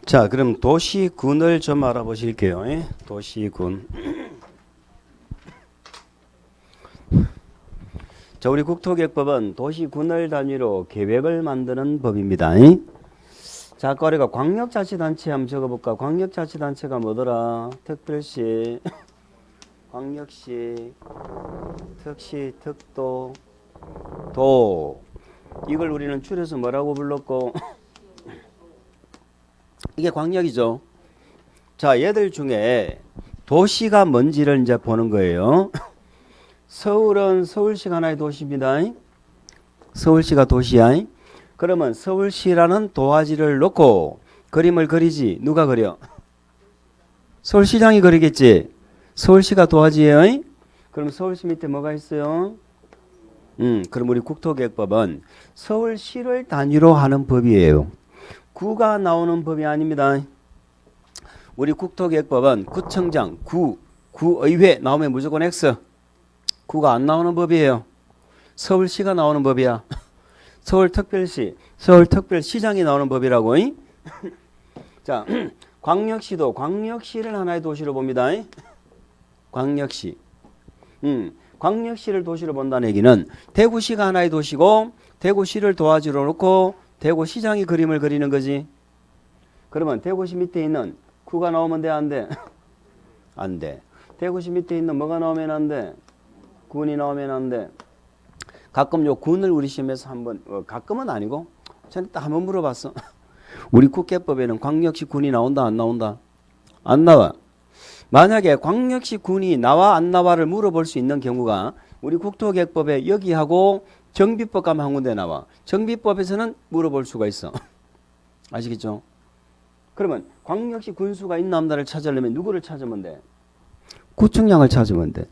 자, 그럼 도시군을 좀 알아보실게요. 예? 도시군. 자, 우리 국토계획법은 도시군을 단위로 계획을 만드는 법입니다. 예? 자, 아까 우리가 광역자치단체 한번 적어볼까? 광역자치단체가 뭐더라? 특별시, 광역시, 특시, 특도, 도. 이걸 우리는 줄여서 뭐라고 불렀고? 이게 광역이죠. 자, 얘들 중에 도시가 뭔지를 이제 보는 거예요. 서울은 서울시가 하나의 도시입니다. 서울시가 도시야. 그러면 서울시라는 도화지를 놓고 그림을 그리지. 누가 그려? 서울시장이 그리겠지. 서울시가 도화지예요. 그럼 서울시 밑에 뭐가 있어요? 그럼 우리 국토계획법은 서울시를 단위로 하는 법이에요. 구가 나오는 법이 아닙니다. 우리 국토계획법은 구청장, 구의회 나오면 무조건 X. 구가 안 나오는 법이에요. 서울시가 나오는 법이야. 서울특별시, 서울특별시장이 나오는 법이라고. 자, 광역시도 광역시를 하나의 도시로 봅니다. 광역시. 광역시를 도시로 본다는 얘기는 대구시가 하나의 도시고 대구시를 도화지로 놓고 대구시장이 그림을 그리는 거지. 그러면 대구시 밑에 있는 구가 나오면 돼, 안 돼? 안 돼. 대구시 밑에 있는 뭐가 나오면 안 돼? 군이 나오면 안 돼. 가끔 요 군을 우리 시험에서 한번 가끔은 아니고 전에 딱 한번 물어봤어. 우리 국계법에는 광역시 군이 나온다 안 나온다? 안 나와. 만약에 광역시 군이 나와 안 나와를 물어볼 수 있는 경우가 우리 국토계획법에 여기하고 정비법 가면 한 군데 나와. 정비법에서는 물어볼 수가 있어. 아시겠죠? 그러면 광역시 군수가 있나 없나를 찾으려면 누구를 찾으면 돼? 구청장을 찾으면 돼.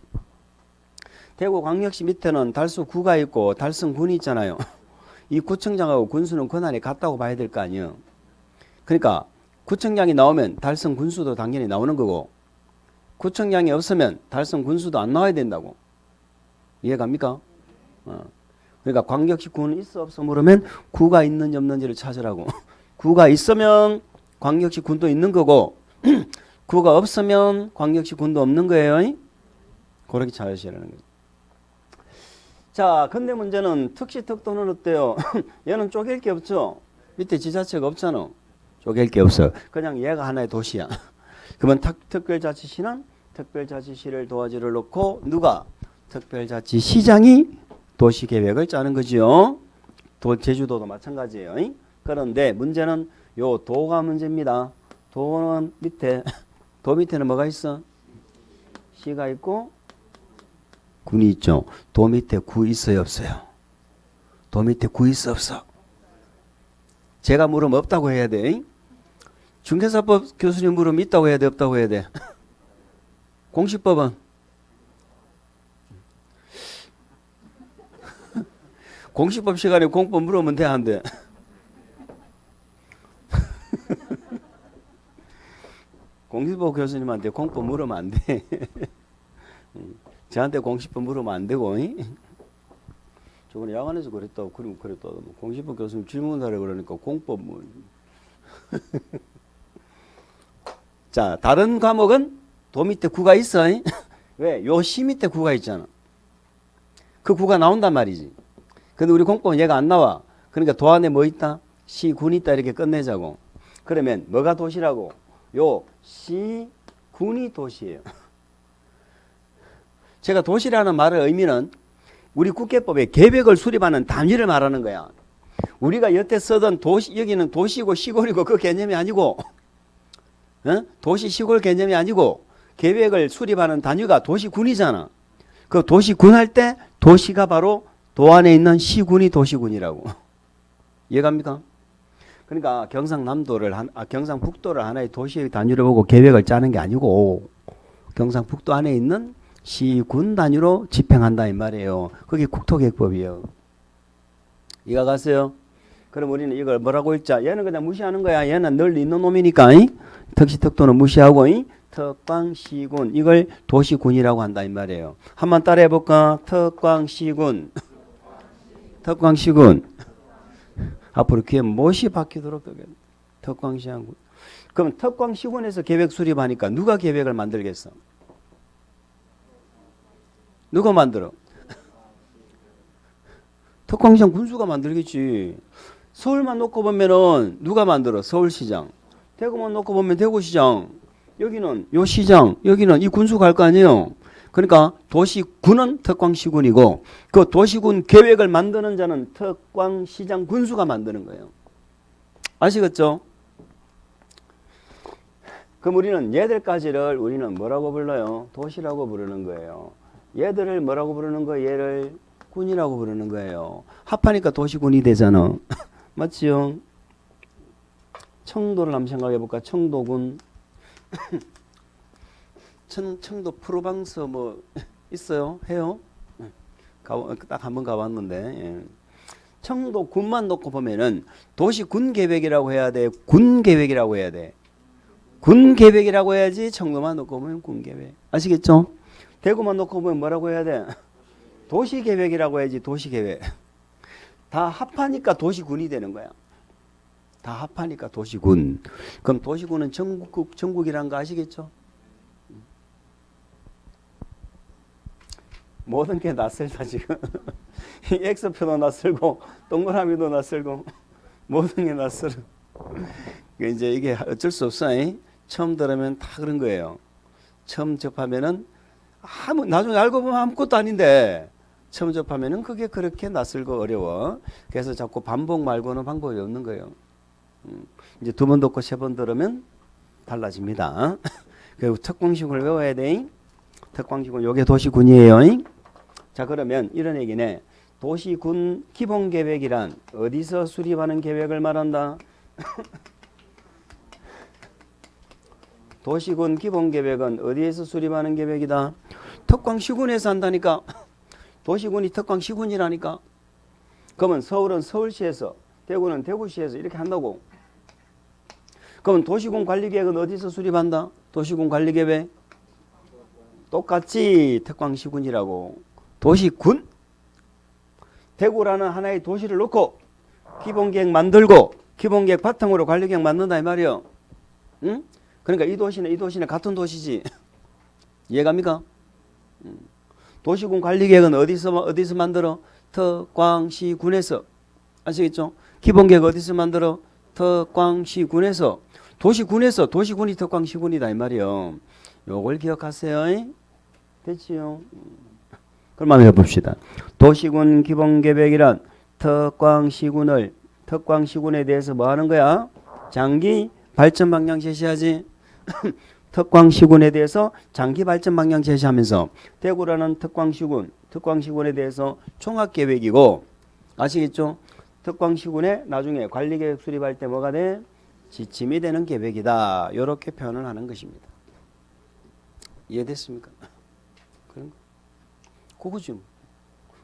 대구 광역시 밑에는 달서구가 있고 달성군이 있잖아요. 이 구청장하고 군수는 권한이 같다고 봐야 될 거 아니에요. 그러니까 구청장이 나오면 달성군수도 당연히 나오는 거고 구청장이 없으면 달성군수도 안 나와야 된다고. 이해갑니까? 그러니까 광역시 구는 있어 없어 물으면 구가 있는지 없는지를 찾으라고. 구가 있으면 광역시 군도 있는 거고 구가 없으면 광역시 군도 없는 거예요. 그렇게 찾으시라는 거죠. 자, 근데 문제는 특시 특도는 어때요? 얘는 쪼갤 게 없죠. 밑에 지자체가 없잖아. 쪼갤 게 없어. 그냥 얘가 하나의 도시야. 그러면 특별자치시는 특별자치시를 도화지를 놓고 누가? 특별자치시장이 도시계획을 짜는 거지요. 제주도도 마찬가지예요. 그런데 문제는 요 도가 문제입니다. 도는 밑에 도 밑에는 뭐가 있어? 시가 있고 군이 있죠. 도 밑에 구 있어요 없어요? 도 밑에 구 있어 없어? 제가 물으면 없다고 해야 돼. 중개사법 교수님 물으면 있다고 해야 돼 없다고 해야 돼? 공시법은? 공시법 시간에 공법 물으면 돼 안 돼? 공시법 교수님한테 공법 물으면 안 돼. 저한테 공시법 물으면 안 되고. 저번에 야간에서 그랬다고 그랬다고 공시법 교수님 질문하려 그러니까 공법 뭐. 자, 다른 과목은 도 밑에 구가 있어. 왜? 요 시 밑에 구가 있잖아. 그 구가 나온단 말이지. 근데 우리 공법은 얘가 안 나와. 그러니까 도 안에 뭐 있다? 시, 군 있다 이렇게 끝내자고. 그러면 뭐가 도시라고? 요 시, 군이 도시예요. 제가 도시라는 말의 의미는 우리 국계법에 계획을 수립하는 단위를 말하는 거야. 우리가 여태 쓰던 도시, 여기는 도시고 시골이고 그 개념이 아니고 도시 시골 개념이 아니고 계획을 수립하는 단위가 도시군이잖아. 그 도시군 할 때 도시가 바로 도 안에 있는 시군이 도시군이라고. 이해갑니까? 그러니까 경상북도를 하나의 도시의 단위로 보고 계획을 짜는 게 아니고 경상북도 안에 있는 시군 단위로 집행한다 이 말이에요. 그게 국토계획법이에요. 이해가 갔어요? 그럼 우리는 이걸 뭐라고 읽자? 얘는 그냥 무시하는 거야. 얘는 널리 있는 놈이니까. 특시 특도는 무시하고 특광시군 이걸 도시군이라고 한다 이 말이에요. 한번 따라해 볼까? 특광시군. 특광시군. 앞으로 귀에 못이 박히도록 특광시군. 그럼 특광시군에서 계획 수립하니까 누가 계획을 만들겠어? 누가 만들어? 특광시장 군수가 만들겠지. 서울만 놓고 보면은 누가 만들어? 서울시장. 대구만 놓고 보면 대구시장. 여기는 요 시장, 여기는 이 군수 갈 거 아니에요. 그러니까 도시군은 특광시군이고 그 도시군 계획을 만드는 자는 특광시장 군수가 만드는 거예요. 아시겠죠? 그럼 우리는 얘들까지를 우리는 뭐라고 불러요? 도시라고 부르는 거예요. 얘들을 뭐라고 부르는 거예요? 얘를 군이라고 부르는 거예요. 합하니까 도시군이 되잖아. 맞지요? 청도를 한번 생각해 볼까? 청도군. 청도 프로방스 뭐 있어요? 해요? 딱 한번 가봤는데. 예. 청도 군만 놓고 보면은 도시군 계획이라고 해야 돼? 군 계획이라고 해야 돼? 군 계획이라고 해야지. 청도만 놓고 보면 군 계획. 아시겠죠? 대구만 놓고 보면 뭐라고 해야 돼? 도시 계획이라고 해야지. 도시 계획. 다 합하니까 도시군이 되는 거야. 다 합하니까 도시군. 그럼 도시군은 전국이란 거 아시겠죠? 모든 게 낯설다 지금. X표도 낯설고 동그라미도 낯설고 모든 게 낯설어. 이제 이게 어쩔 수 없어. 처음 들으면 다 그런 거예요. 처음 접하면은 나중에 알고 보면 아무것도 아닌데 처음 접하면은 그게 그렇게 낯설고 어려워. 그래서 자꾸 반복 말고는 방법이 없는 거예요. 이제 두 번 듣고 세 번 들으면 달라집니다. 그리고 특광시군을 외워야 돼. 특광시군 요게 도시군이에요. 자 그러면 이런 얘기네. 도시군 기본계획이란 어디서 수립하는 계획을 말한다? 도시군 기본계획은 어디에서 수립하는 계획이다? 특광시군에서 한다니까. 도시군이 특광시군이라니까. 그러면 서울은 서울시에서, 대구는 대구시에서 이렇게 한다고. 그러면 도시군 관리계획은 어디서 수립한다? 도시군 관리계획 똑같이 특광시군이라고. 도시군? 대구라는 하나의 도시를 놓고 기본계획 만들고 기본계획 바탕으로 관리계획 만든다 이 말이요. 응? 그러니까 이 도시는 같은 도시지. 이해갑니까? 도시군 관리계획은 어디서 만들어? 특광시군에서. 아시겠죠? 기본계획 어디서 만들어? 특광시군에서. 도시군에서. 도시군이 특광시군이다 이 말이요. 요걸 기억하세요. 됐지요? 그럼 한번 해봅시다. 도시군 기본계획이란 특광시군에 대해서 뭐 하는 거야? 장기 발전 방향 제시하지. 특광시군에 대해서 장기 발전 방향 제시하면서 대구라는 특광시군에 대해서 종합계획이고 아시겠죠? 특광시군에 나중에 관리계획 수립할 때 뭐가 돼? 지침이 되는 계획이다. 이렇게 표현을 하는 것입니다. 이해됐습니까? 그런 거. 그거지.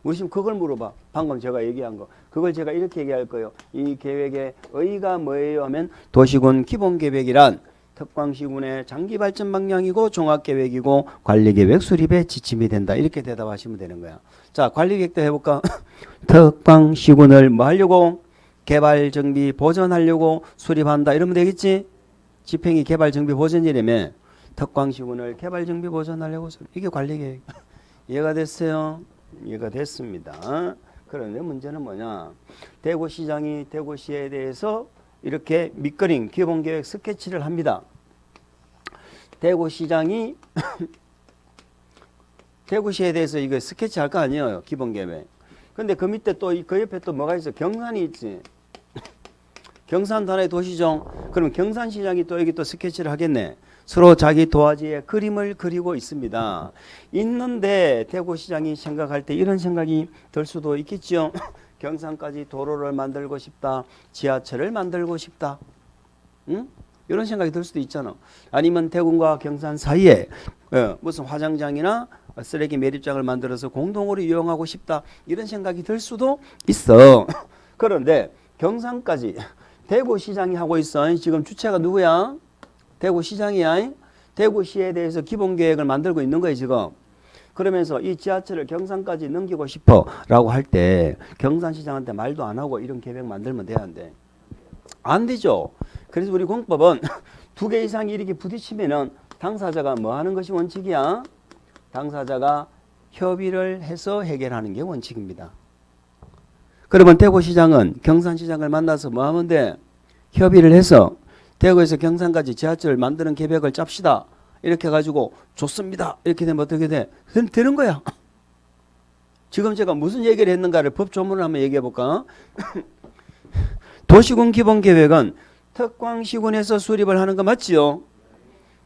우리 지금 그걸 물어봐. 방금 제가 얘기한 거. 그걸 제가 이렇게 얘기할 거예요. 이 계획의 의의가 뭐예요 하면 도시군 기본계획이란 특광시군의 장기 발전 방향이고 종합계획이고 관리계획 수립의 지침이 된다. 이렇게 대답하시면 되는 거야. 자, 관리계획도 해볼까? 특광시군을 뭐 하려고? 개발, 정비, 보전하려고 수립한다. 이러면 되겠지? 집행이 개발, 정비, 보전이라며 특광시군을 개발, 정비, 보전하려고 수립. 이게 관리계획. 이해가 됐어요? 이해가 됐습니다. 그런데 문제는 뭐냐? 대구시장이 대구시에 대해서 이렇게 밑그림, 기본계획 스케치를 합니다. 대구시장이 대구시에 대해서 이거 스케치 할 거 아니에요? 기본계획. 근데 그 밑에 또 그 옆에 또 뭐가 있어? 경산이 있지. 경산도 하나의 도시죠. 그럼 경산시장이 또 여기 또 스케치를 하겠네. 서로 자기 도화지에 그림을 그리고 있습니다. 있는데 대구시장이 생각할 때 이런 생각이 들 수도 있겠죠. 경산까지 도로를 만들고 싶다. 지하철을 만들고 싶다. 응? 이런 생각이 들 수도 있잖아. 아니면 대구와 경산 사이에 무슨 화장장이나 쓰레기 매립장을 만들어서 공동으로 이용하고 싶다. 이런 생각이 들 수도 있어. 그런데 경산까지 대구시장이 하고 있어. 지금 주체가 누구야? 대구시장이야. 대구시에 대해서 기본계획을 만들고 있는 거예요 지금. 그러면서 이 지하철을 경산까지 넘기고 싶어 라고 할 때 경산시장한테 말도 안 하고 이런 계획 만들면 돼야 안 돼? 안 되죠. 그래서 우리 공법은 두 개 이상이 이렇게 부딪히면은 당사자가 뭐 하는 것이 원칙이야? 당사자가 협의를 해서 해결하는 게 원칙입니다. 그러면 대구시장은 경산시장을 만나서 뭐 하면 돼? 협의를 해서 대구에서 경산까지 지하철을 만드는 계획을 짭시다. 이렇게 해가지고 좋습니다. 이렇게 되면 어떻게 돼? 되는 거야. 지금 제가 무슨 얘기를 했는가를 법 조문을 한번 얘기해 볼까? 도시군 기본계획은 특광시군에서 수립을 하는 거 맞지요?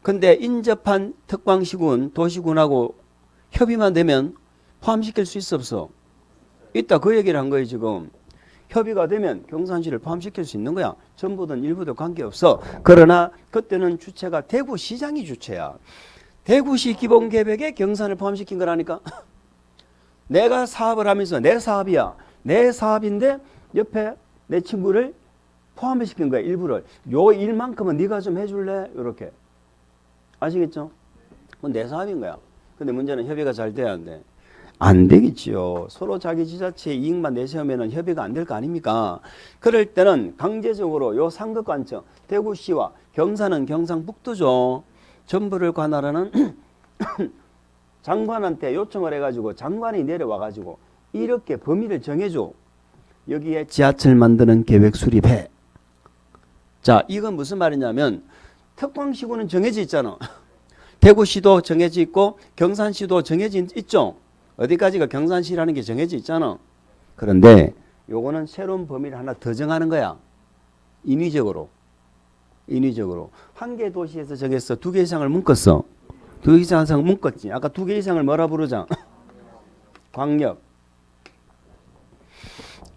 근데 인접한 특광시군, 도시군하고 협의만 되면 포함시킬 수 있어 없어? 있다. 그 얘기를 한 거예요 지금. 협의가 되면 경산시를 포함시킬 수 있는 거야. 전부든 일부든 관계없어. 그러나 그때는 주체가 대구시장이 주체야. 대구시 기본계획에 경산을 포함시킨 거라니까. 내가 사업을 하면서 내 사업이야. 내 사업인데 옆에 내 친구를 포함시킨 거야. 일부를. 요 일만큼은 네가 좀 해줄래? 이렇게. 아시겠죠? 그건 내 사업인 거야. 근데 문제는 협의가 잘 돼야 하는데 안 되겠지요. 서로 자기 지자체의 이익만 내세우면 협의가 안 될 거 아닙니까? 그럴 때는 강제적으로 요 상급관청 대구시와 경산은 경상북도죠. 전부를 관할하는 장관한테 요청을 해가지고 장관이 내려와가지고 이렇게 범위를 정해줘. 여기에 지하철 만드는 계획 수립해. 자, 이건 무슨 말이냐면 특광시군은 정해져 있잖아. 대구시도 정해져 있고 경산시도 정해져 있죠. 어디까지가 경산시라는 게 정해져 있잖아. 그런데 요거는 새로운 범위를 하나 더 정하는 거야. 인위적으로. 한 개 도시에서 정했어. 두 개 이상을 묶었어. 두 개 이상을 묶었지. 아까 두 개 이상을 뭐라 부르자? 광역.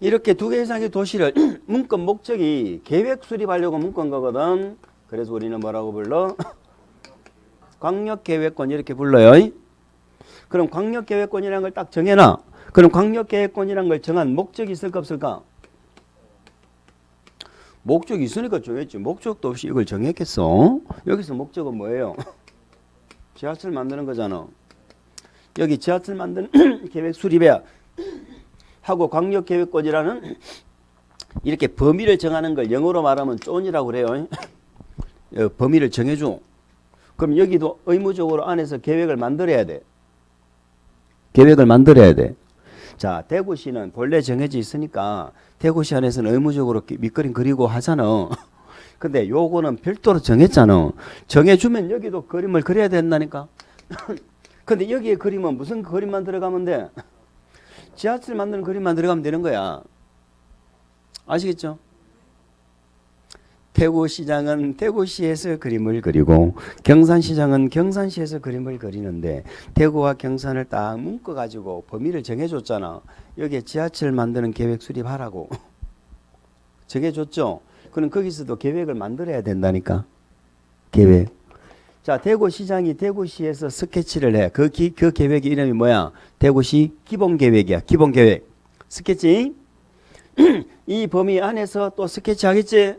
이렇게 두 개 이상의 도시를 묶은 목적이 계획 수립하려고 묶은 거거든. 그래서 우리는 뭐라고 불러? 광역계획권 이렇게 불러요. 그럼 광역계획권이라는 걸 딱 정해놔. 그럼 광역계획권이라는 걸 정한 목적이 있을까 없을까? 목적이 있으니까 정했지. 목적도 없이 이걸 정했겠어? 여기서 목적은 뭐예요? 지하철 만드는 거잖아. 여기 지하철 만드는 계획 수립해야 하고 광역계획권이라는 이렇게 범위를 정하는 걸 영어로 말하면 존이라고 그래요. 범위를 정해줘. 그럼 여기도 의무적으로 안에서 계획을 만들어야 돼. 자, 대구시는 본래 정해져 있으니까 대구시 안에서는 의무적으로 밑그림 그리고 하잖아. 근데 요거는 별도로 정했잖아. 정해주면 여기도 그림을 그려야 된다니까. 근데 여기에 그림은 무슨 그림만 들어가면 돼? 지하철 만드는 그림만 들어가면 되는 거야. 아시겠죠? 대구시장은 대구시에서 그림을 그리고 경산시장은 경산시에서 그림을 그리는데 대구와 경산을 딱 묶어가지고 범위를 정해줬잖아. 여기에 지하철 만드는 계획 수립하라고 정해줬죠. 그럼 거기서도 계획을 만들어야 된다니까. 계획. 자, 대구시장이 대구시에서 스케치를 해. 그 계획의 이름이 뭐야? 대구시 기본계획이야. 기본계획. 스케치. 이 범위 안에서 또 스케치하겠지.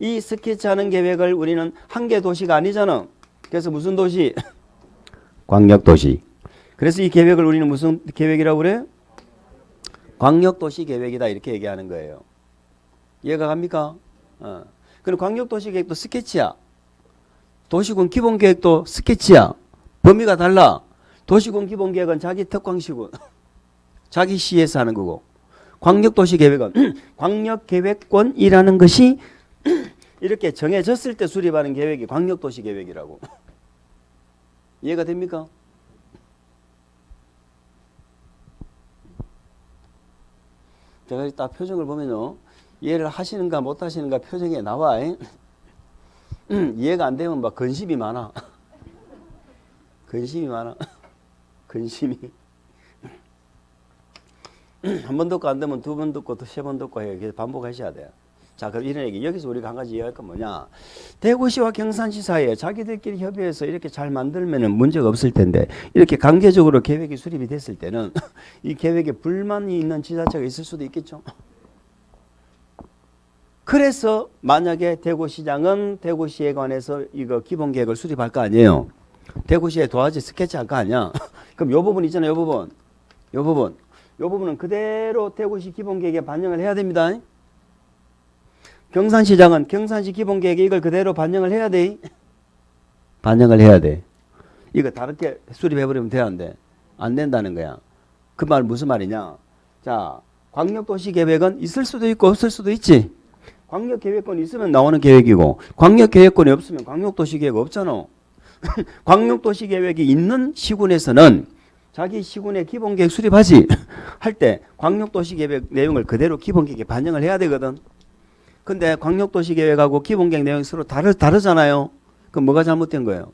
이 스케치하는 계획을 우리는 한 개 도시가 아니잖아. 그래서 무슨 도시? 광역도시. 그래서 이 계획을 우리는 무슨 계획이라고 그래? 광역도시 계획이다 이렇게 얘기하는 거예요. 이해가 갑니까? 그럼 광역도시 계획도 스케치야. 도시군 기본계획도 스케치야. 범위가 달라. 도시군 기본계획은 자기 특광시군. 자기 시에서 하는 거고. 광역도시 계획은 광역계획권이라는 것이 이렇게 정해졌을 때 수립하는 계획이 광역도시 계획이라고. 이해가 됩니까? 제가 딱 표정을 보면요. 이해를 하시는가 못 하시는가 표정에 나와. 이해가 안 되면 막 근심이 많아. 근심이. 한 번 듣고 안 되면 두 번 듣고 또 세 번 듣고 해요. 반복하셔야 돼요. 자, 그럼 이런 얘기. 여기서 우리가 한 가지 이해할 건 뭐냐. 대구시와 경산시 사이에 자기들끼리 협의해서 이렇게 잘 만들면은 문제가 없을 텐데 이렇게 강제적으로 계획이 수립이 됐을 때는 이 계획에 불만이 있는 지자체가 있을 수도 있겠죠. 그래서 만약에 대구시장은 대구시에 관해서 이거 기본계획을 수립할 거 아니에요. 대구시에 도화지 스케치할 거 아니야. 그럼 요 부분 있잖아요. 요 부분은 그대로 대구시 기본계획에 반영을 해야 됩니다. 경산시장은 경산시 기본계획에 이걸 그대로 반영을 해야 돼. 반영을 해야 돼. 이거 다르게 수립해버리면 돼, 안 돼? 안 된다는 거야. 그 말 무슨 말이냐? 자, 광역도시계획은 있을 수도 있고 없을 수도 있지. 광역계획권이 있으면 나오는 계획이고 광역계획권이 없으면 광역도시계획 없잖아. 광역도시계획이 있는 시군에서는 자기 시군의 기본계획 수립하지 할 때 광역도시계획 내용을 그대로 기본계획에 반영을 해야 되거든. 근데 광역도시계획하고 기본계획 내용이 서로 다르잖아요. 그럼 뭐가 잘못된 거예요?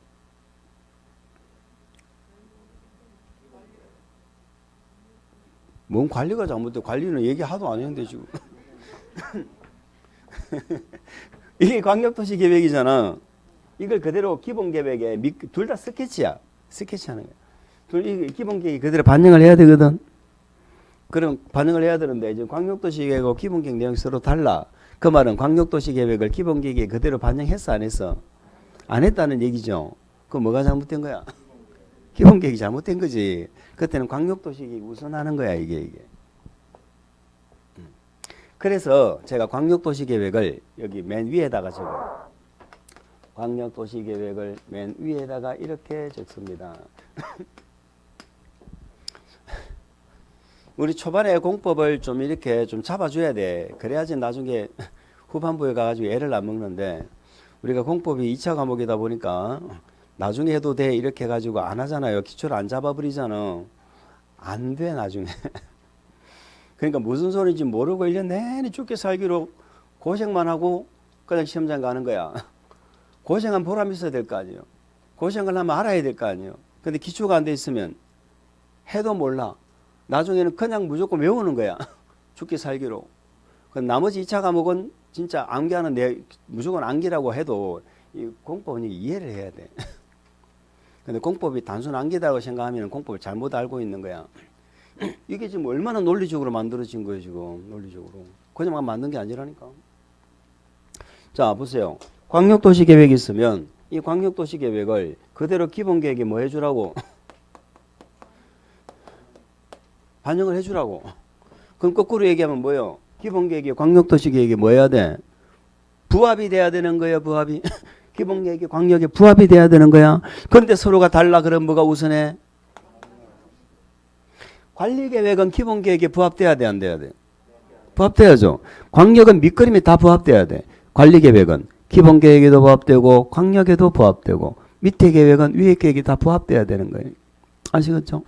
뭔 관리가 잘못돼? 관리는 얘기 하도 안 했는데 지금. 이게 광역도시계획이잖아. 이걸 그대로 기본계획에 둘 다 스케치야. 스케치하는 거야. 기본계획이 그대로 반영을 해야 되거든. 그럼 반영을 해야 되는데 이제 광역도시계획하고 기본계획 내용이 서로 달라. 그 말은 광역도시계획을 기본계획에 그대로 반영했어 안 했어? 안 했다는 얘기죠. 그럼 뭐가 잘못된 거야? 기본계획이 잘못된 거지. 그때는 광역도시계획이 우선하는 거야 이게. 그래서 제가 광역도시계획을 여기 맨 위에다가 적어요. 광역도시계획을 맨 위에다가 이렇게 적습니다. 우리 초반에 공법을 좀 이렇게 좀 잡아줘야 돼. 그래야지 나중에 후반부에 가가지고 애를 안 먹는데 우리가 공법이 2차 과목이다 보니까 나중에 해도 돼 이렇게 해가지고 안 하잖아요. 기초를 안 잡아버리잖아. 안 돼 나중에. 그러니까 무슨 소리인지 모르고 1년 내내 죽게 살기로 고생만 하고 그냥 시험장 가는 거야. 고생한 보람이 있어야 될 거 아니에요. 고생을 하면 알아야 될 거 아니에요. 근데 기초가 안 돼 있으면 해도 몰라. 나중에는 그냥 무조건 외우는 거야. 죽게 살기로. 나머지 2차 과목은 진짜 암기하는 무조건 암기라고 해도 이 공법은 이해를 해야 돼. 근데 공법이 단순 암기다고 생각하면 공법을 잘못 알고 있는 거야. 이게 지금 얼마나 논리적으로 만들어진 거예요, 지금. 논리적으로. 그냥 만든 게 아니라니까. 자, 보세요. 광역도시계획이 있으면 이 광역도시계획을 그대로 기본계획에 뭐 해주라고? 반영을 해주라고. 그럼 거꾸로 얘기하면 뭐예요? 기본계획에 광역도시계획에 뭐 해야 돼? 부합이 돼야 되는 거예요, 부합이. 기본계획에 광역에 부합이 돼야 되는 거야. 그런데 서로가 달라. 그럼 뭐가 우선해? 관리계획은 기본계획에 부합돼야 돼, 안 돼야 돼? 부합돼야죠. 광역은 밑그림이 다 부합돼야 돼. 관리계획은 기본계획에도 부합되고 광역에도 부합되고 밑에 계획은 위에 계획이 다 부합돼야 되는 거예요. 아시겠죠?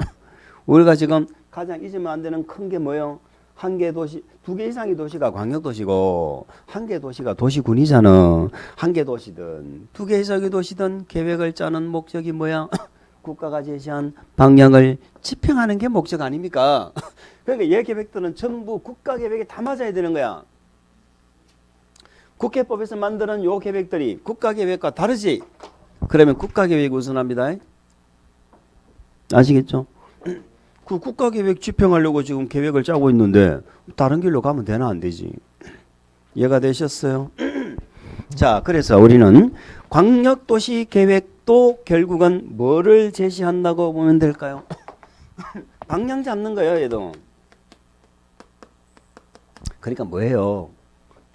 우리가 지금 가장 잊으면 안 되는 큰 게 뭐예요? 한 개 도시, 2개 이상의 도시가 광역도시고 한 개 도시가 도시군이잖아. 한 개 도시든 2개 이상의 도시든 계획을 짜는 목적이 뭐야? 국가가 제시한 방향을 집행하는 게 목적 아닙니까? 그러니까 얘 계획들은 전부 국가 계획에 다 맞아야 되는 거야. 국회법에서 만드는 요 계획들이 국가 계획과 다르지? 그러면 국가 계획이 우선합니다. 아시겠죠? 그 국가 계획 집행하려고 지금 계획을 짜고 있는데 다른 길로 가면 되나 안 되지? 이해가 되셨어요? 자, 그래서 우리는 광역도시 계획도 결국은 뭐를 제시한다고 보면 될까요? 방향 잡는 거예요, 얘도. 그러니까 뭐예요?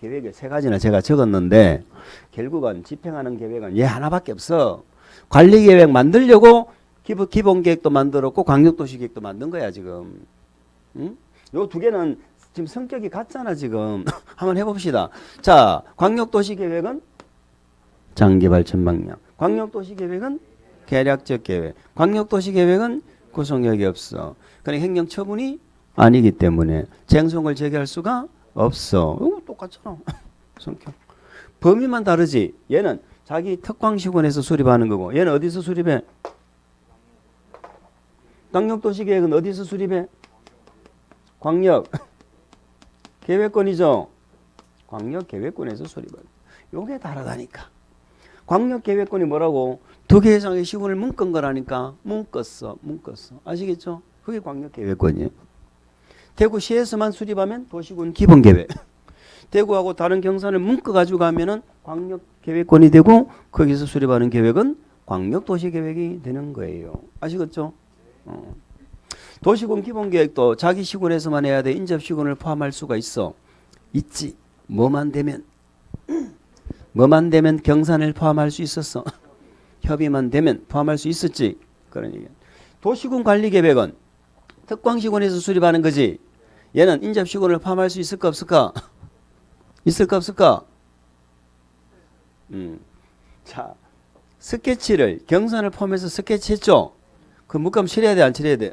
계획을 3가지나 제가 적었는데 결국은 집행하는 계획은 얘 하나밖에 없어. 관리계획 만들려고 기본계획도 만들었고 광역도시계획도 만든 거야 지금. 응? 요 2개는 지금 성격이 같잖아 지금. 한번 해봅시다. 자, 광역도시계획은 장기발전 방향, 광역도시계획은 계략적 계획, 광역도시계획은 구성력이 없어. 그러니까 행정처분이 아니기 때문에 쟁송을 제기할 수가 없어. 똑같잖아. 성격. 범위만 다르지. 얘는 자기 특광시군에서 수립하는 거고 얘는 어디서 수립해? 광역도시계획은 어디서 수립해? 광역 계획권이죠. 광역계획권에서 수립하는. 요게 다르다니까. 광역계획권이 뭐라고? 2개 이상의 시군을 묶은 거라니까. 묶었어. 아시겠죠? 그게 광역계획권이에요. 대구시에서만 수립하면 도시군 기본계획. 대구하고 다른 경산을 묶어가지고 가면은 광역계획권이 되고 거기서 수립하는 계획은 광역도시계획이 되는 거예요. 아시겠죠? 도시군 기본계획도 자기 시군에서만 해야 돼. 인접시군을 포함할 수가 있지. 뭐만 되면? 뭐만 되면 경산을 포함할 수 있었어. 협의만 되면 포함할 수 있었지. 그런 얘기야. 도시군 관리계획은 특광시군에서 수립하는 거지. 얘는 인접시군을 포함할 수 있을까 없을까? 있을까 없을까? 자, 스케치를 경산을 포함해서 스케치했죠. 그 물감 칠해야 돼, 안 칠해야 돼?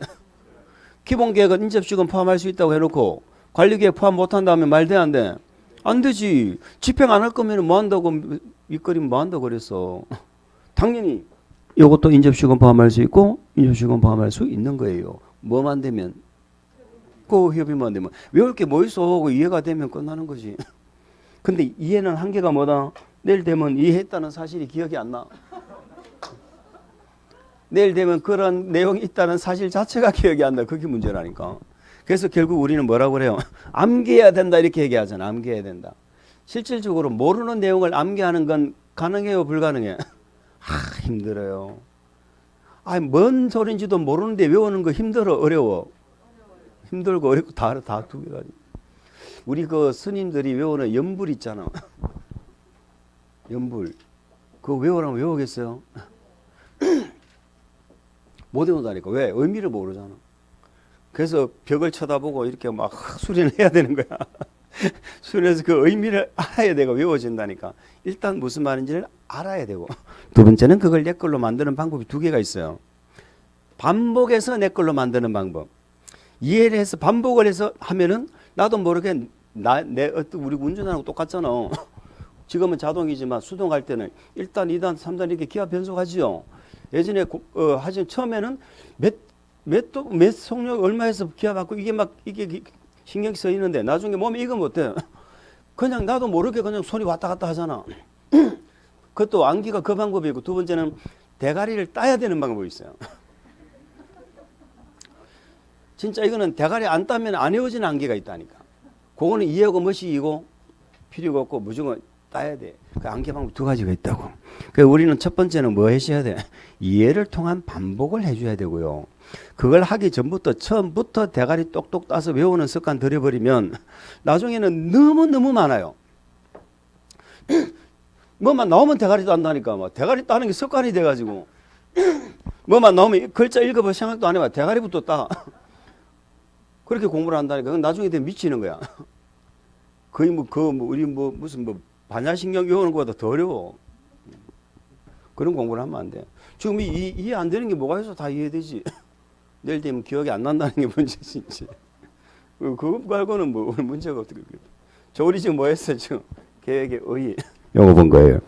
기본계획은 인접시군 포함할 수 있다고 해놓고 관리계획 포함 못한다 하면 말 돼, 안 돼? 안 되지. 집행 안 할 거면 뭐 한다고 윗거리면 뭐 한다고 그랬어. 당연히 이것도 인접시군 포함할 수 있고 인접시군 포함할 수 있는 거예요. 뭐만 되면 그 협의만 되면 외울 게 뭐 있어 하고 이해가 되면 끝나는 거지. 근데 이해는 한계가 뭐다? 내일 되면 이해했다는 사실이 기억이 안 나. 내일 되면 그런 내용이 있다는 사실 자체가 기억이 안 나. 그게 문제라니까. 그래서 결국 우리는 뭐라고 그래요? 암기해야 된다 이렇게 얘기하잖아. 암기해야 된다. 실질적으로 모르는 내용을 암기하는 건 가능해요? 불가능해? 힘들어요. 뭔 소린지도 모르는데 외우는 거 힘들어? 어려워? 힘들고 어렵고 다 두 개가. 우리 그 스님들이 외우는 연불 있잖아. 연불. 그거 외우라면 외우겠어요? 못 외운다니까. 왜? 의미를 모르잖아. 그래서 벽을 쳐다보고 이렇게 막 수련을 해야 되는 거야. 수련해서 그 의미를 알아야 되고 외워진다니까. 일단 무슨 말인지를 알아야 되고. 두 번째는 그걸 내 걸로 만드는 방법이 두 개가 있어요. 반복해서 내 걸로 만드는 방법. 이해를 해서 반복을 해서 하면은 나도 모르게 우리 운전하는 거 똑같잖아. 지금은 자동이지만 수동할 때는 1단, 2단, 3단 이렇게 기하 변속하지요. 예전에 하지만 처음에는 몇 속력 얼마 해서 기하 받고 이게 신경 써 있는데 나중에 몸에 이거 못해. 그냥 나도 모르게 그냥 손이 왔다 갔다 하잖아. 그것도 암기가 그 방법이고 두 번째는 대가리를 따야 되는 방법이 있어요. 진짜 이거는 대가리 안 따면 안 외워지는 암기가 있다니까. 그거는 이해하고 멋이고 필요가 없고 무조건 따야 돼. 그 암기 방법 두 가지가 있다고. 그래서 우리는 첫 번째는 뭐 해줘야 돼? 이해를 통한 반복을 해줘야 되고요. 그걸 하기 전부터 처음부터 대가리 똑똑 따서 외우는 습관 들여버리면 나중에는 너무너무 많아요. 뭐만 나오면 대가리 딴다니까. 막 대가리 따는 게 습관이 돼가지고 뭐만 나오면 글자 읽어볼 생각도 안 해봐. 대가리부터 따. 그렇게 공부를 한다니까. 나중에 되면 미치는 거야. 거의 우리 무슨 반야신경 외우는 것보다 더 어려워. 그런 공부를 하면 안 돼. 지금 이해 안 되는 게 뭐가 있어? 다 이해되지. 내일 되면 기억이 안 난다는 게 문제지. 그거 말고는 뭐 문제가 어떻게. 저 우리 지금 뭐 했어? 지금 계획의 의의. 요거 본 거예요.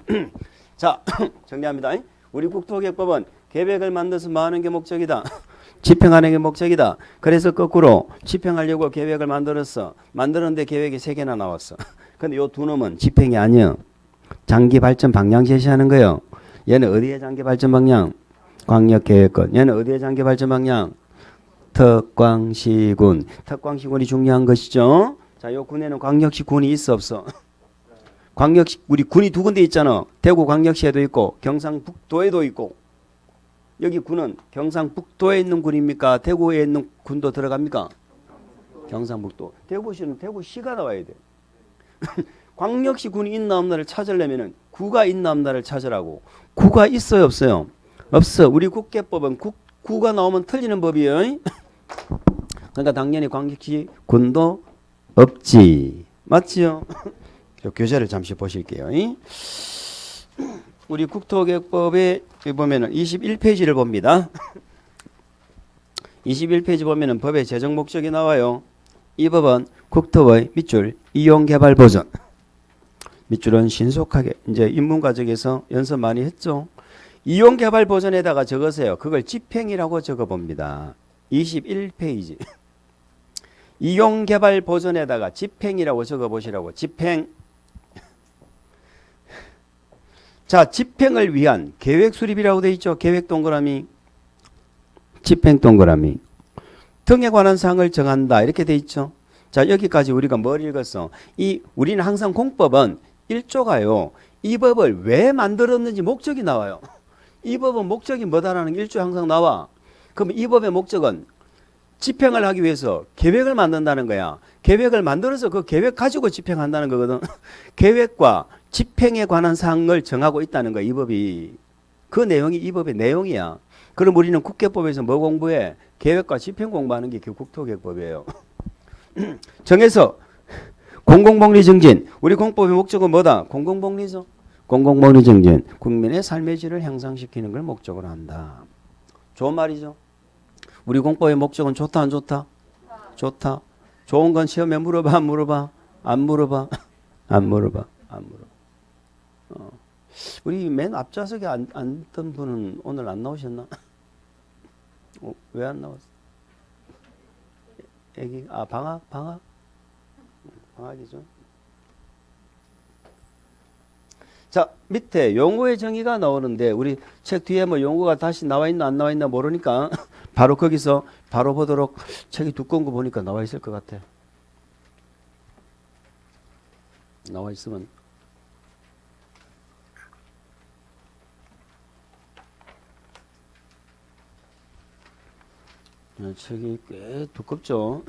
자, 정리합니다. 우리 국토계획법은 계획을 만들어서 뭐 하는 게 목적이다? 집행하는 게 목적이다. 그래서 거꾸로 집행하려고 계획을 만들었어. 만드는데 계획이 3개나 나왔어. 근데 요 두 놈은 집행이 아니야. 장기 발전 방향 제시하는 거예요. 얘는 어디에 장기 발전 방향? 광역계획권. 얘는 어디에 장기 발전 방향? 특광시군. 특광시군이 중요한 것이죠. 자, 요 군에는 광역시 군이 있어 없어? 광역시 우리 군이 두 군데 있잖아. 대구 광역시에도 있고 경상북도에도 있고. 여기 군은 경상북도에 있는 군입니까? 대구에 있는 군도 들어갑니까? 경상북도. 대구시는 대구시가 나와야 돼. 광역시 군이 있나 없나를 찾으려면은 구가 있나 없나를 찾으라고. 구가 있어요 없어요? 없어. 우리 국계법은 구가 나오면 틀리는 법이에요. 그러니까 당연히 광역시 군도 없지. 맞지요? 교재를 잠시 보실게요. 우리 국토계획법에 보면은 21페이지를 봅니다. 21페이지 보면은 법의 제정 목적이 나와요. 이 법은 국토의 밑줄 이용개발 보전. 밑줄은 신속하게 이제 인문과정에서 연습 많이 했죠. 이용개발 보전에다가 적으세요. 그걸 집행이라고 적어봅니다. 21페이지. 이용개발 보전에다가 집행이라고 적어보시라고. 집행. 자, 집행을 위한 계획 수립이라고 되어 있죠. 계획 동그라미, 집행 동그라미. 등에 관한 사항을 정한다. 이렇게 되어 있죠. 자, 여기까지 우리가 뭘 읽었어? 우리는 항상 공법은 1조가요. 이 법을 왜 만들었는지 목적이 나와요. 이 법은 목적이 뭐다라는 게 1조에 항상 나와. 그럼 이 법의 목적은 집행을 하기 위해서 계획을 만든다는 거야. 계획을 만들어서 그 계획 가지고 집행한다는 거거든. 계획과 집행에 관한 사항을 정하고 있다는 거야. 이 법이. 그 내용이 이 법의 내용이야. 그럼 우리는 국계법에서 뭐 공부해? 계획과 집행 공부하는 게 국토계획법이에요. 정해서 공공복리 증진. 우리 공법의 목적은 뭐다? 공공복리죠. 공공복리 증진. 국민의 삶의 질을 향상시키는 걸 목적으로 한다. 좋은 말이죠. 우리 공법의 목적은 좋다 안 좋다? 좋다. 좋은 건 시험에 물어봐 안 물어봐? 안 물어봐. 안 물어봐. 안 물어봐. 우리 맨 앞좌석에 앉던 분은 오늘 안 나오셨나? 왜 안 나왔어? 애기 방학이죠. 자, 밑에 용어의 정의가 나오는데 우리 책 뒤에 뭐 용어가 다시 나와 있나 안 나와 있나 모르니까 바로 거기서 바로 보도록. 책이 두꺼운 거 보니까 나와 있을 것 같아. 나와 있으면 책이 꽤 두껍죠.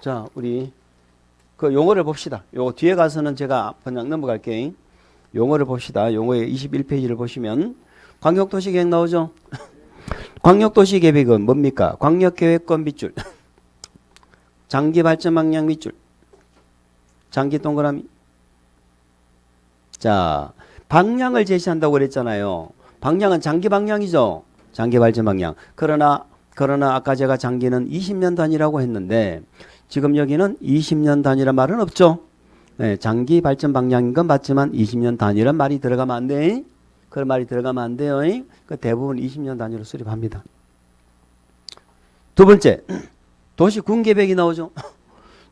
자, 우리 그 용어를 봅시다. 요 뒤에 가서는 제가 그냥 넘어갈게요. 용어를 봅시다. 용어의 21페이지를 보시면 광역도시계획 나오죠. 광역도시계획은 뭡니까? 광역계획권 밑줄, 장기발전방향 밑줄, 장기 동그라미. 자, 방향을 제시한다고 그랬잖아요. 방향은 장기 방향이죠. 장기 발전 방향. 그러나 아까 제가 장기는 20년 단위라고 했는데 지금 여기는 20년 단위란 말은 없죠. 네, 장기 발전 방향인 건 맞지만 20년 단위란 말이 들어가면 안 돼. 그런 말이 들어가면 안 돼요. 그 대부분 20년 단위로 수립합니다. 두 번째, 도시군 계획이 나오죠.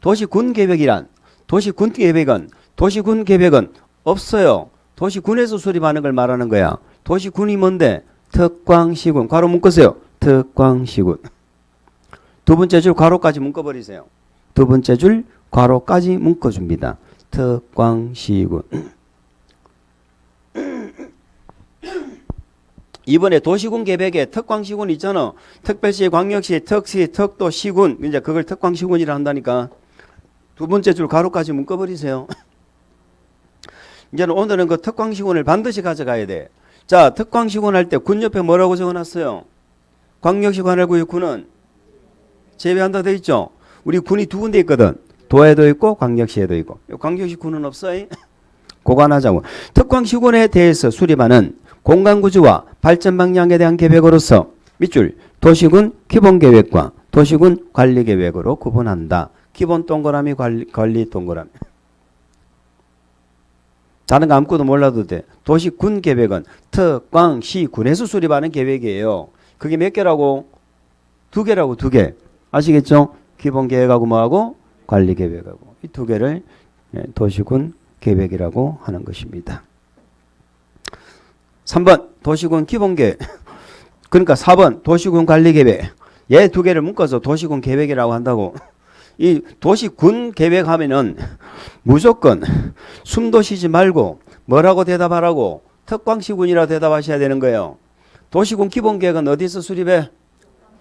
도시군 계획이란 도시군 계획은 없어요. 도시군에서 수립하는 걸 말하는 거야. 도시군이 뭔데? 특광시군. 괄호 묶으세요. 특광시군. 두 번째 줄 괄호까지 묶어버리세요. 두 번째 줄 괄호까지 묶어줍니다. 특광시군. 이번에 도시군 계획에 특광시군 있잖아. 특별시, 광역시, 특시, 특도, 시군. 이제 그걸 특광시군이라 한다니까. 두 번째 줄 괄호까지 묶어버리세요. 이제는 오늘은 그 특광시군을 반드시 가져가야 돼. 자, 특광시군 할 때 군 옆에 뭐라고 적어놨어요? 광역시 관할구역 군은 제외한다 돼 있죠. 우리 군이 두 군데 있거든. 도에도 있고 광역시에도 있고. 광역시 군은 없어요. 고관하자고. 특광시군에 대해서 수립하는 공간구조와 발전 방향에 대한 계획으로서 밑줄 도시군 기본계획과 도시군 관리계획으로 구분한다. 기본 동그라미 관리 동그라미. 다른 거 아무것도 몰라도 돼. 도시군 계획은 특광시군에서 수립하는 계획이에요. 그게 몇 개라고? 두 개라고, 두 개. 아시겠죠? 기본 계획하고 뭐하고? 관리 계획하고. 이 두 개를 도시군 계획이라고 하는 것입니다. 3번 도시군 기본 계획. 그러니까 4번 도시군 관리 계획. 얘 두 개를 묶어서 도시군 계획이라고 한다고. 이 도시군 계획하면은 무조건 숨도 쉬지 말고 뭐라고 대답하라고? 특광시군이라고 대답하셔야 되는 거예요. 도시군 기본계획은 어디서 수립해?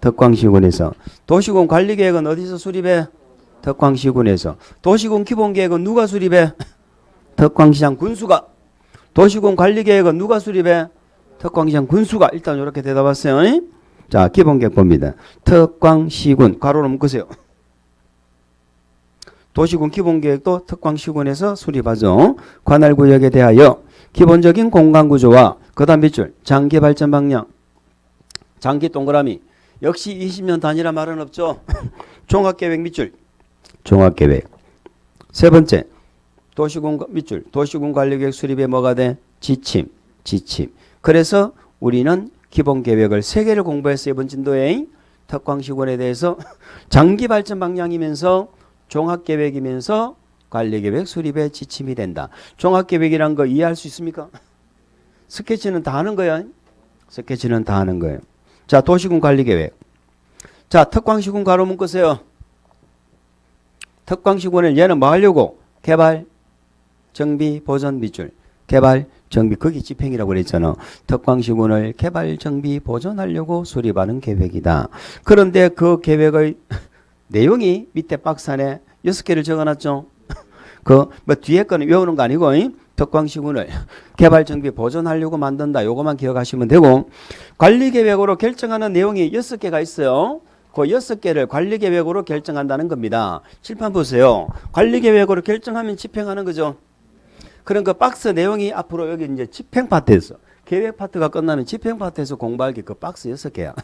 특광시군에서. 도시군 관리계획은 어디서 수립해? 특광시군에서. 도시군 기본계획은 누가 수립해? 특광시장 군수가. 도시군 관리계획은 누가 수립해? 특광시장 군수가. 일단 이렇게 대답하세요. 자, 기본계획 봅니다. 특광시군 괄호로 묶으세요. 도시군 기본계획도 특광시군에서 수립하죠. 관할구역에 대하여 기본적인 공간구조와 그 다음 밑줄 장기발전 방향, 장기 동그라미. 역시 20년 단위라 말은 없죠. 종합계획 밑줄 종합계획. 세 번째 도시군 밑줄 도시군 관리계획 수립에 뭐가 돼? 지침. 그래서 우리는 기본계획을 3개를 공부했어요. 이번 진도에. 특광시군에 대해서 장기발전 방향이면서 종합계획이면서 관리계획 수립의 지침이 된다. 종합계획이란 거 이해할 수 있습니까? 스케치는 다 하는 거야. 스케치는 다 하는 거예요. 자, 도시군 관리계획. 자, 특광시군 괄호 묶으세요. 특광시군을 얘는 뭐 하려고? 개발, 정비, 보전 밑줄. 개발, 정비. 거기 집행이라고 그랬잖아. 특광시군을 개발, 정비, 보존하려고 수립하는 계획이다. 그런데 그 계획의 내용이 밑에 박스 안에 6개를 적어놨죠. 그 뭐 뒤에 거는 외우는 거 아니고 덕광시군을 개발 정비 보존하려고 만든다. 요거만 기억하시면 되고 관리계획으로 결정하는 내용이 6개가 있어요. 그 6개를 관리계획으로 결정한다는 겁니다. 칠판 보세요. 관리계획으로 결정하면 집행하는 거죠. 그런 그 박스 내용이 앞으로 여기 이제 집행 파트에서 계획 파트가 끝나면 집행 파트에서 공부할 게 그 박스 6개야.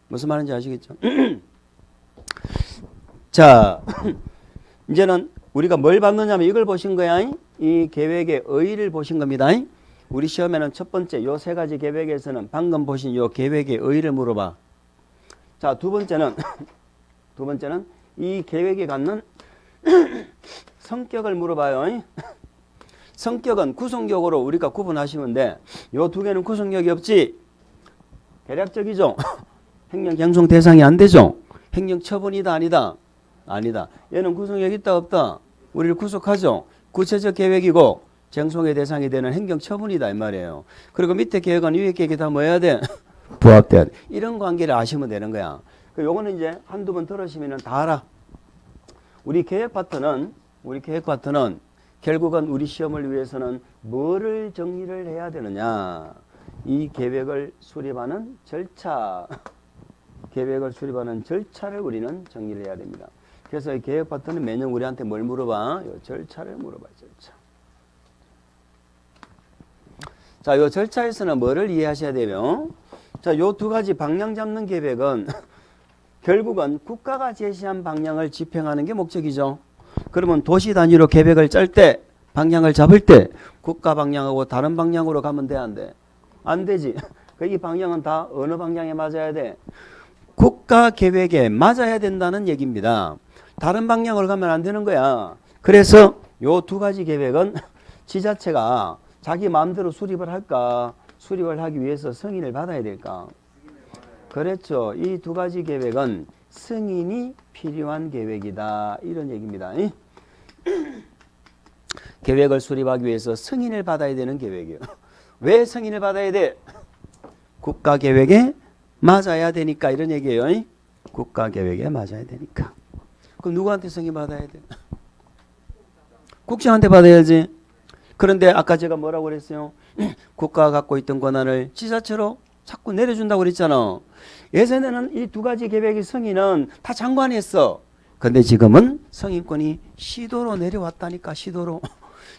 무슨 말인지 아시겠죠? 자, 이제는 우리가 뭘 받느냐면 이걸 보신 거야. 이 계획의 의의를 보신 겁니다. 우리 시험에는 첫 번째 요 세 가지 계획에서는 방금 보신 요 계획의 의의를 물어봐. 자, 두 번째는 이 계획이 갖는 성격을 물어봐요. 성격은 구성력으로 우리가 구분하시면 돼. 요 두 개는 구성력이 없지. 계략적이죠. 행령 경송 대상이 안 되죠. 행령 처분이다 아니다. 아니다. 얘는 구성력 있다 없다. 우리를 구속하죠. 구체적 계획이고 쟁송의 대상이 되는 행정 처분이다 이 말이에요. 그리고 밑에 계획은 위에 계획이 다 뭐 해야 돼? 부합돼야 돼. 이런 관계를 아시면 되는 거야. 요거는 이제 한두 번 들으시면 다 알아. 우리 계획 파트는 결국은 우리 시험을 위해서는 뭐를 정리를 해야 되느냐. 이 계획을 수립하는 절차. 계획을 수립하는 절차를 우리는 정리를 해야 됩니다. 그래서 이 계획 파트는 매년 우리한테 뭘 물어봐? 요 절차를 물어봐. 절차. 자, 요 절차에서는 뭐를 이해하셔야 되며, 자, 요 두 가지 방향 잡는 계획은 결국은 국가가 제시한 방향을 집행하는 게 목적이죠. 그러면 도시 단위로 계획을 짤 때, 방향을 잡을 때 국가 방향하고 다른 방향으로 가면 돼, 안 돼? 안 되지. 이 방향은 다 어느 방향에 맞아야 돼? 국가 계획에 맞아야 된다는 얘기입니다. 다른 방향으로 가면 안 되는 거야. 그래서 요 두 가지 계획은 지자체가 자기 마음대로 수립을 할까? 수립을 하기 위해서 승인을 받아야 될까? 그렇죠. 이 두 가지 계획은 승인이 필요한 계획이다. 이런 얘기입니다. 계획을 수립하기 위해서 승인을 받아야 되는 계획이에요. 왜 승인을 받아야 돼? 국가 계획에 맞아야 되니까 이런 얘기예요. 국가 계획에 맞아야 되니까. 그럼 누구한테 승인 받아야 돼? 국장한테 받아야지. 그런데 아까 제가 뭐라고 그랬어요? 국가가 갖고 있던 권한을 지자체로 자꾸 내려준다고 그랬잖아. 예전에는 이 두 가지 계획의 승인은 다 장관이 했어. 근데 지금은 승인권이 시도로 내려왔다니까. 시도로.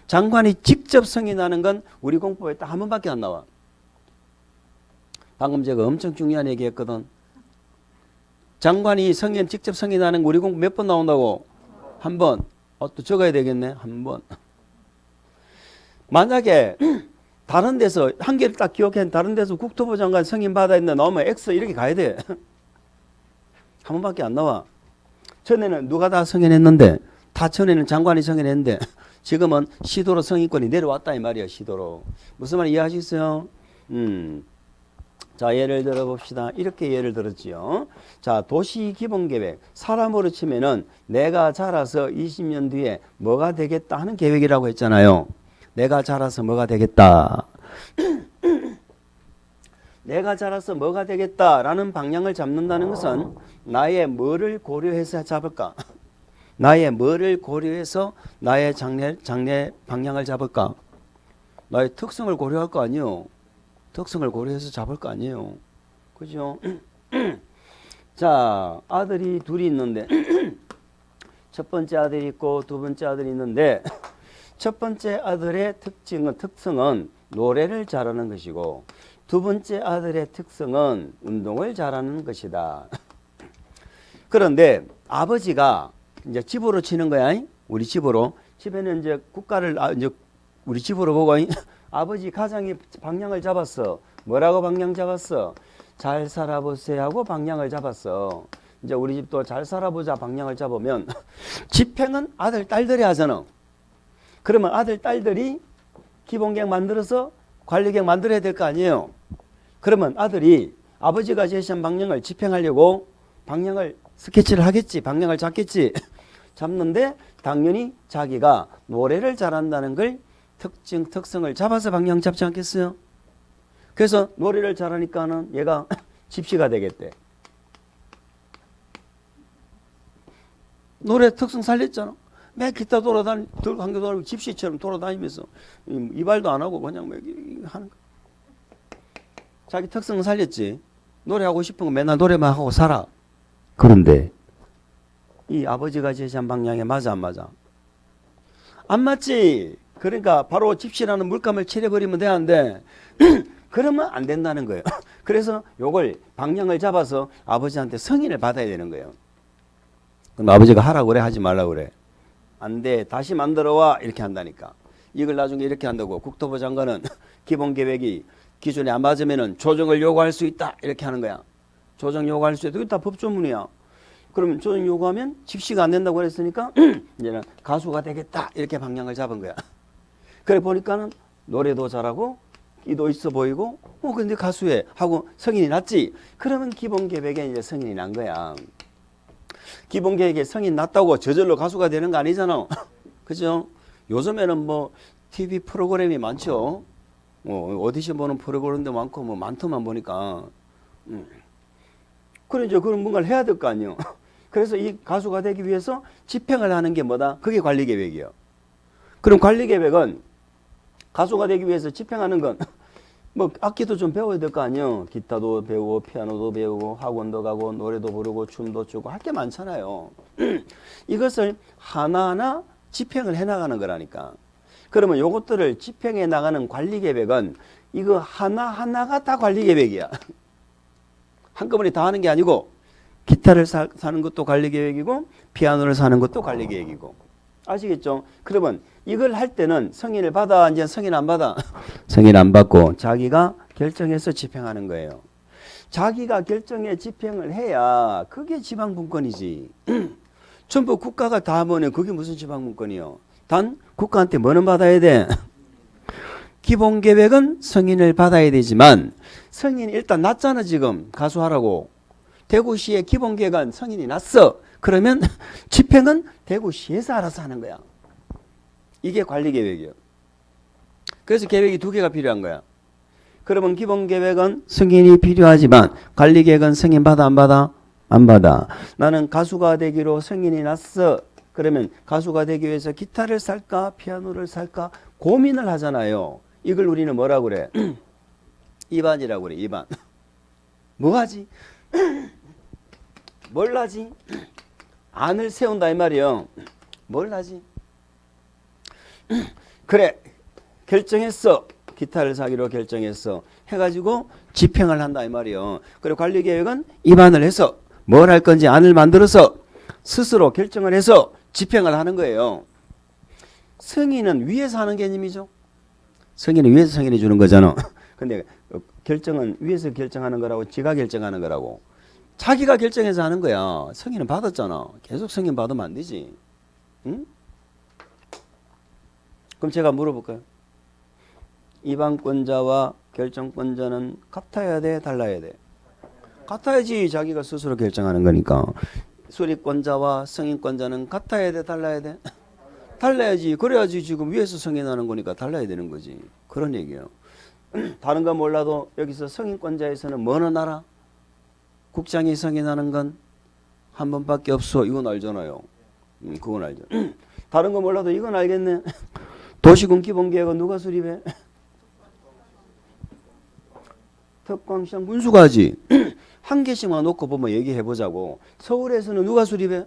장관이 직접 승인하는 건 우리 공법에 딱 한 번밖에 안 나와. 방금 제가 엄청 중요한 얘기 했거든. 장관이 직접 승인하는 거 우리 공부 몇 번 나온다고? 한 번. 또 적어야 되겠네. 한 번. 만약에 다른 데서 한 개를 딱 기억해. 다른 데서 국토부 장관 승인 받아 있는데 나오면 X 이렇게 가야 돼. 한 번밖에 안 나와. 전에는 누가 다 승인했는데, 다 전에는 장관이 승인했는데 지금은 시도로 승인권이 내려왔다 이 말이야. 시도로. 무슨 말 이해하시겠어요? 자, 예를 들어 봅시다. 이렇게 예를 들었지요. 자, 도시 기본 계획. 사람으로 치면은 내가 자라서 20년 뒤에 뭐가 되겠다 하는 계획이라고 했잖아요. 내가 자라서 뭐가 되겠다. 내가 자라서 뭐가 되겠다라는 방향을 잡는다는 것은 나의 뭐를 고려해서 잡을까? 나의 뭐를 고려해서 나의 장래 방향을 잡을까? 나의 특성을 고려할 거 아니에요. 특성을 고려해서 잡을 거 아니에요. 그죠? 자, 아들이 둘이 있는데 첫 번째 아들이 있고 두 번째 아들이 있는데 첫 번째 아들의 특성은 노래를 잘하는 것이고 두 번째 아들의 특성은 운동을 잘하는 것이다. 그런데 아버지가 이제 집으로 치는 거야. 우리 집으로. 집에는 이제 국가를 이제 우리 집으로 보고 아버지 가장이 방향을 잡았어. 뭐라고 방향 잡았어? 잘 살아보세요 하고 방향을 잡았어. 이제 우리 집도 잘 살아보자 방향을 잡으면 집행은 아들 딸들이 하잖아. 그러면 아들 딸들이 기본계획 만들어서 관리계획 만들어야 될 거 아니에요. 그러면 아들이 아버지가 제시한 방향을 집행하려고 방향을 스케치를 하겠지. 방향을 잡겠지. 잡는데 당연히 자기가 노래를 잘한다는 걸 특성을 잡아서 방향 잡지 않겠어요? 그래서 노래를 잘하니까는 얘가 집시가 되겠대. 노래 특성 살렸잖아. 매 기타 들고 한개 돌아다니고 집시처럼 돌아다니면서 이발도 안 하고 그냥 막 하는 거. 자기 특성 살렸지. 노래하고 싶은 거 맨날 노래만 하고 살아. 그런데 이 아버지가 제시한 방향에 맞아 안 맞아? 안 맞지. 그러니까 바로 집시라는 물감을 칠해버리면 되는데 그러면 안 된다는 거예요. 그래서 요걸 방향을 잡아서 아버지한테 승인을 받아야 되는 거예요. 그럼 아버지가 하라고 그래 하지 말라고 그래? 안 돼. 다시 만들어와 이렇게 한다니까. 이걸 나중에 이렇게 한다고. 국토부 장관은 기본 계획이 기준에 안 맞으면은 조정을 요구할 수 있다 이렇게 하는 거야. 조정 요구할 수 있다. 이거 다 법조문이야. 그러면 조정 요구하면 집시가 안 된다고 그랬으니까 이제는 가수가 되겠다 이렇게 방향을 잡은 거야. 그래 보니까는 노래도 잘하고 끼도 있어 보이고 근데 가수해 하고 성인이 났지. 그러면 기본 계획에 이제 성인이 난 거야. 기본 계획에 성인 났다고 저절로 가수가 되는 거 아니잖아. 그죠? 요즘에는 뭐 TV 프로그램이 많죠. 오디션 보는 프로그램도 많고 뭐 많더만 보니까. 그래 이제 그런 뭔가를 해야 될 거 아니에요. 그래서 이 가수가 되기 위해서 집행을 하는 게 뭐다? 그게 관리 계획이에요. 그럼 관리 계획은 가수가 되기 위해서 집행하는 건 뭐 악기도 좀 배워야 될 거 아니에요. 기타도 배우고 피아노도 배우고 학원도 가고 노래도 부르고 춤도 추고 할 게 많잖아요. 이것을 하나하나 집행을 해나가는 거라니까. 그러면 요것들을 집행해 나가는 관리 계획은 이거 하나하나가 다 관리 계획이야. 한꺼번에 다 하는 게 아니고 기타를 사는 것도 관리 계획이고 피아노를 사는 것도 관리 계획이고. 아시겠죠? 그러면 이걸 할 때는 승인을 받아 이제 승인 안 받아? 승인 안 받고 자기가 결정해서 집행하는 거예요. 자기가 결정해 집행을 해야 그게 지방분권이지. 전부 국가가 다 하면 그게 무슨 지방분권이요? 단 국가한테 뭐는 받아야 돼? 기본 계획은 승인을 받아야 되지만 승인이 일단 났잖아. 지금 가수하라고. 대구시의 기본 계획은 승인이 났어. 그러면 집행은 대구시에서 알아서 하는 거야. 이게 관리 계획이에요. 그래서 계획이 두 개가 필요한 거야. 그러면 기본 계획은 승인이 필요하지만 관리 계획은 승인 받아 안 받아? 안 받아. 나는 가수가 되기로 승인이 났어. 그러면 가수가 되기 위해서 기타를 살까 피아노를 살까 고민을 하잖아요. 이걸 우리는 뭐라고 그래? 입안이라고 그래. 입안. 뭐 하지? 뭘 하지? 안을 세운다 이 말이요. 뭘 하지? 그래 결정했어. 기타를 사기로 결정했어. 해가지고 집행을 한다 이 말이요. 그리고 관리계획은 입안을 해서 뭘 할 건지 안을 만들어서 스스로 결정을 해서 집행을 하는 거예요. 승인은 위에서 하는 개념이죠. 승인은 위에서 승인해 주는 거잖아. 근데 결정은 위에서 결정하는 거라고 지가 결정하는 거라고. 자기가 결정해서 하는 거야. 승인은 받았잖아. 계속 승인 받으면 안 되지. 응? 그럼 제가 물어볼까요? 입안권자와 결정권자는 같아야 돼? 달라야 돼? 같아야지. 자기가 스스로 결정하는 거니까. 수립권자와 승인권자는 같아야 돼? 달라야 돼? 달라야지. 그래야지 지금 위에서 승인하는 거니까 달라야 되는 거지. 그런 얘기예요. 다른 건 몰라도 여기서 승인권자에서는 뭐는 알아? 국장이 승인하는 건 한 번밖에 없어. 이건 알잖아요. 그건 알죠. 다른 거 몰라도 이건 알겠네. 도시군 기본계획은 누가 수립해? 특광시장 군수가 하지. 한 개씩만 놓고 보면 얘기해보자고. 서울에서는 누가 수립해?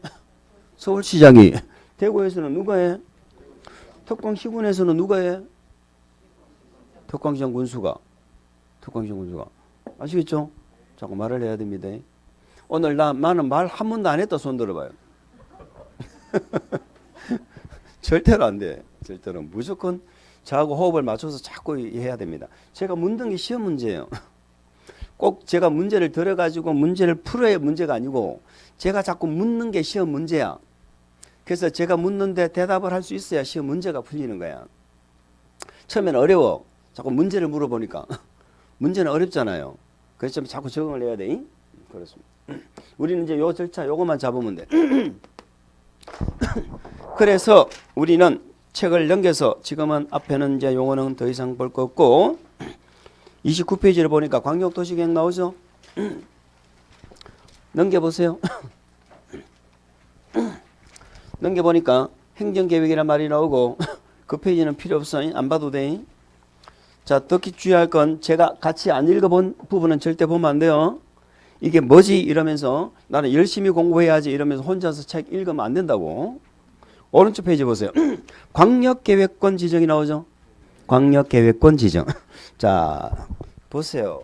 서울시장이. 대구에서는 누가 해? 특광시군에서는 누가 해? 특광시장 군수가. 특광시장 군수가. 아시겠죠? 자꾸 말을 해야 됩니다. 오늘 나는 말 한 번도 안 했다 손 들어봐요. 절대로 안 돼. 절대로. 무조건 저하고 호흡을 맞춰서 자꾸 해야 됩니다. 제가 묻는 게 시험 문제예요. 꼭 제가 문제를 들어가지고 문제를 풀어야 문제가 아니고 제가 자꾸 묻는 게 시험 문제야. 그래서 제가 묻는데 대답을 할 수 있어야 시험 문제가 풀리는 거야. 처음에는 어려워. 자꾸 문제를 물어보니까. 문제는 어렵잖아요. 그래서 자꾸 적응을 해야 돼. 그렇습니다. 우리는 이제 요 절차 요것만 잡으면 돼. 그래서 우리는 책을 넘겨서 지금은 앞에는 이제 용어는 더 이상 볼 거 없고 29페이지를 보니까 광역도시계획 나오죠? 넘겨보세요. 넘겨보니까 행정계획이란 말이 나오고 그 페이지는 필요 없어. 안 봐도 돼. 자, 특히 주의할 건 제가 같이 안 읽어본 부분은 절대 보면 안 돼요. 이게 뭐지? 이러면서 나는 열심히 공부해야지 이러면서 혼자서 책 읽으면 안 된다고. 오른쪽 페이지 보세요. 광역계획권 지정이 나오죠. 광역계획권 지정. 자, 보세요.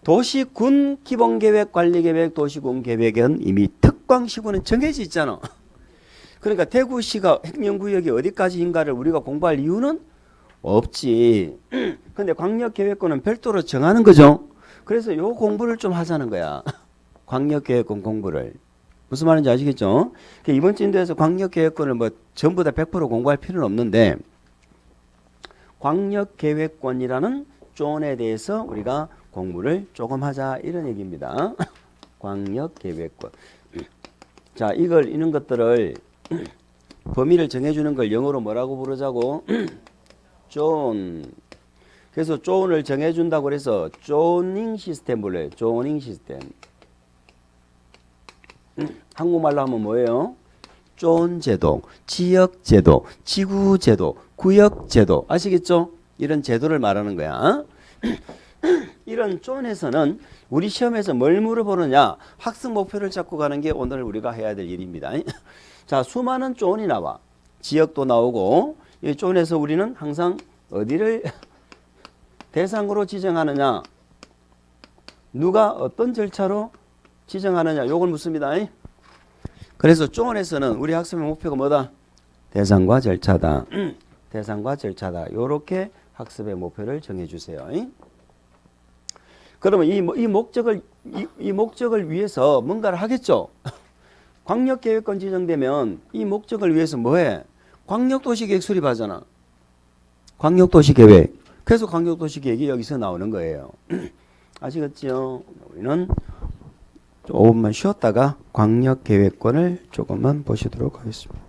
도시군 기본계획, 관리계획, 도시군 계획은 이미 특광시군은 정해져 있잖아. 그러니까 대구시가 행정구역이 어디까지인가를 우리가 공부할 이유는 없지. 근데 광역계획권은 별도로 정하는 거죠. 그래서 요 공부를 좀 하자는 거야. 광역계획권 공부를. 무슨 말인지 아시겠죠? 이번 진도에서 광역계획권을 뭐 전부 다 100% 공부할 필요는 없는데 광역계획권이라는 존에 대해서 우리가 공부를 조금 하자 이런 얘기입니다. 광역계획권. 자, 이런 것들을 범위를 정해주는 걸 영어로 뭐라고 부르자고? 존. 그래서 존을 정해준다고 그래서 조닝 시스템 불러요. 조닝 시스템. 한국말로 하면 뭐예요? 존제도, 지역제도, 지구제도, 구역제도. 아시겠죠? 이런 제도를 말하는 거야. 이런 존에서는 우리 시험에서 뭘 물어보느냐? 학습 목표를 잡고 가는 게 오늘 우리가 해야 될 일입니다. 자, 수많은 존이 나와. 지역도 나오고 이 존에서 우리는 항상 어디를 대상으로 지정하느냐? 누가 어떤 절차로 지정하느냐? 요걸 묻습니다. 그래서 존에서는 우리 학습의 목표가 뭐다? 대상과 절차다. 대상과 절차다. 요렇게 학습의 목표를 정해 주세요. 그러면 이 목적을 위해서 뭔가를 하겠죠. 광역계획권 지정되면 이 목적을 위해서 뭐해? 광역도시계획 수립하잖아. 광역도시계획. 그래서 광역도시계획이 여기서 나오는 거예요. 아시겠죠? 우리는 5분만 쉬었다가 광역계획권을 조금만 보시도록 하겠습니다.